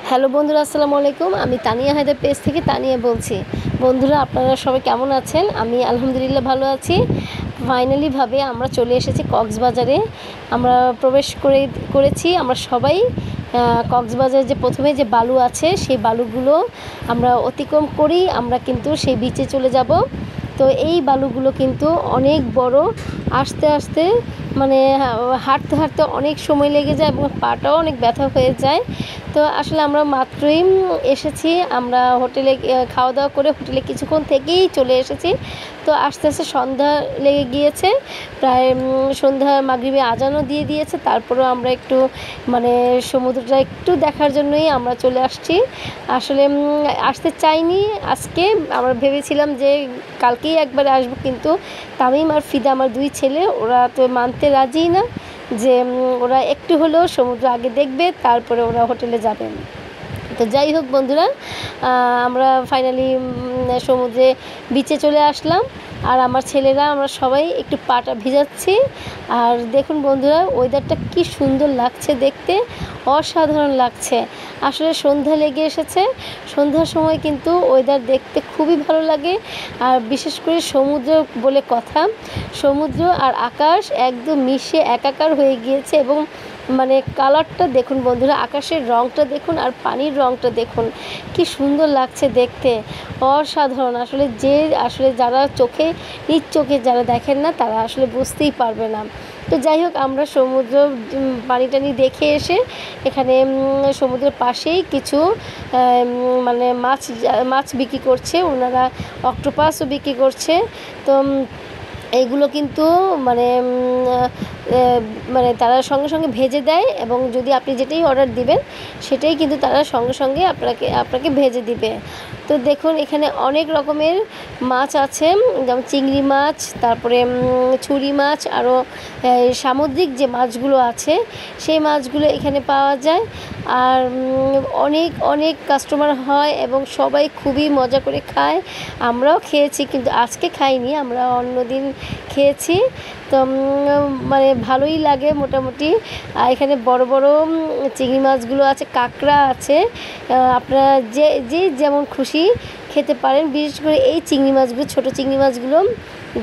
Hello বন্ধুরা, আসসালামু আলাইকুম। আমি তানিয়া হায়দার পেজ থেকে তানিয়া বলছি। বন্ধুরা, আপনারা সবাই কেমন আছেন? আমি আলহামদুলিল্লাহ ভালো আছি। ফাইনালিভাবে আমরা চলে এসেছি কক্সবাজারে। আমরা প্রবেশ করেছি আমরা সবাই। কক্সবাজারে যে প্রথমে যে বালু আছে সেই বালুগুলো আমরা অতিক্রম করেই আমরা কিন্তু সেই বিচে চলে যাব। তো এই বালুগুলো কিন্তু অনেক বড়, আস্তে আস্তে মানে হাঁটতে হাঁটতে অনেক সময় লেগে যায় এবং পাটাও অনেক ব্যথা হয়ে যায়। তো আসলে আমরা মাত্রই এসেছি, আমরা হোটেলে খাওয়া দাওয়া করে হোটেলে কিছুক্ষণ থেকেই চলে এসেছি। তো আস্তে আস্তে সন্ধ্যা লেগে গিয়েছে, প্রায় সন্ধ্যা মাগরিবে আজানও দিয়ে দিয়েছে। তারপরেও আমরা একটু মানে সমুদ্রটা একটু দেখার জন্যই আমরা চলে আসছি। আসলে আসতে চাইনি আজকে, আমরা ভেবেছিলাম যে কালকেই একবার আসবো, কিন্তু তামিম আর ফিদা আমার দুই ছেলে ওরা তো মানতে রাজি না যে ওরা একটু হলেও সমুদ্র আগে দেখবে তারপরে ওরা হোটেলে যাবেন। তো যাই হোক বন্ধুরা, আমরা ফাইনালি সমুদ্রে বিচে চলে আসলাম। আর আমার ছেলেরা আমরা সবাই একটু পাটা ভিজাচ্ছি। আর দেখুন বন্ধুরা, ওয়েদারটা কি সুন্দর লাগছে দেখতে, অসাধারণ লাগছে। আসলে সন্ধ্যা লেগে এসেছে, সন্ধ্যার সময় কিন্তু ওয়েদার দেখতে খুবই ভালো লাগে। আর বিশেষ করে সমুদ্র বলে কথা, সমুদ্র আর আকাশ একদম মিশে একাকার হয়ে গিয়েছে। এবং মানে কালারটা দেখুন বন্ধুরা, আকাশের রঙটা দেখুন আর পানির রঙটা দেখুন, কি সুন্দর লাগছে দেখতে, অসাধারণ। আসলে যারা নিজ চোখে যারা দেখেন না তারা আসলে বুঝতেই পারবে না। তো যাই হোক, আমরা সমুদ্র পানি দেখে এসে এখানে সমুদ্রের পাশেই কিছু মানে মাছ বিক্রি করছে ওনারা, অক্টোপাসও বিক্রি করছে। তো এইগুলো কিন্তু মানে তারা সঙ্গে সঙ্গে ভেজে দেয়, এবং যদি আপনি যেটাই অর্ডার দিবেন সেটাই কিন্তু তারা সঙ্গে সঙ্গে আপনাকে ভেজে দিবে। তো দেখুন এখানে অনেক রকমের মাছ আছে, যেমন চিংড়ি মাছ, তারপরে ছুরি মাছ, আরও সামুদ্রিক যে মাছগুলো আছে সেই মাছগুলো এখানে পাওয়া যায়। আর অনেক অনেক কাস্টমার হয় এবং সবাই খুবই মজা করে খায়। আমরাও খেয়েছি, কিন্তু আজকে খাইনি, আমরা অন্য দিন খেয়েছি। তো মানে ভালোই লাগে মোটামুটি। আর এখানে বড় বড় চিংড়ি মাছগুলো আছে, কাঁকড়া আছে, আপনারা যে যেমন খুশি খেতে পারেন। বিশেষ করে এই চিংড়ি মাছগুলো, ছোটো চিংড়ি মাছগুলো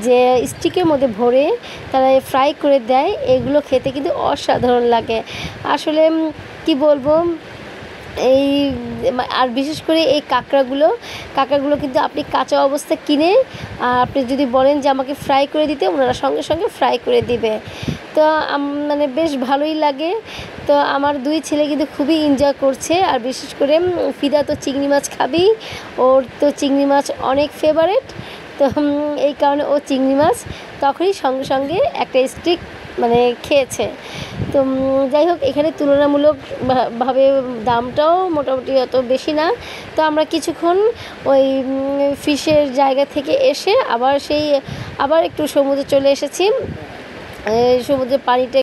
যে স্টিকের মধ্যে ভরে তারা ফ্রাই করে দেয়, এগুলো খেতে কিন্তু অসাধারণ লাগে। আসলে কি বলবো, আর বিশেষ করে এই কাঁকড়াগুলো কিন্তু আপনি কাঁচা অবস্থা কিনে আপনি যদি বলেন যে আমাকে ফ্রাই করে দিতে, ওনারা সঙ্গে সঙ্গে ফ্রাই করে দিবে। তো মানে বেশ ভালোই লাগে। তো আমার দুই ছেলে কিন্তু খুবই এনজয় করছে। আর বিশেষ করে ফিদা তো চিংড়ি মাছ খাবেই, ওর তো চিংড়ি মাছ অনেক ফেভারেট। তো এই কারণে ও চিংড়ি মাছ তখনই সঙ্গে সঙ্গে একটা স্টিক মানে খেয়েছে। তো যাই হোক, এখানে তুলনামূলকভাবে দামটাও মোটামুটি অত বেশি না। তো আমরা কিছুক্ষণ ওই ফিশের জায়গা থেকে এসে আবার একটু সমুদ্রে চলে এসেছি। সমুদ্রের পানিটা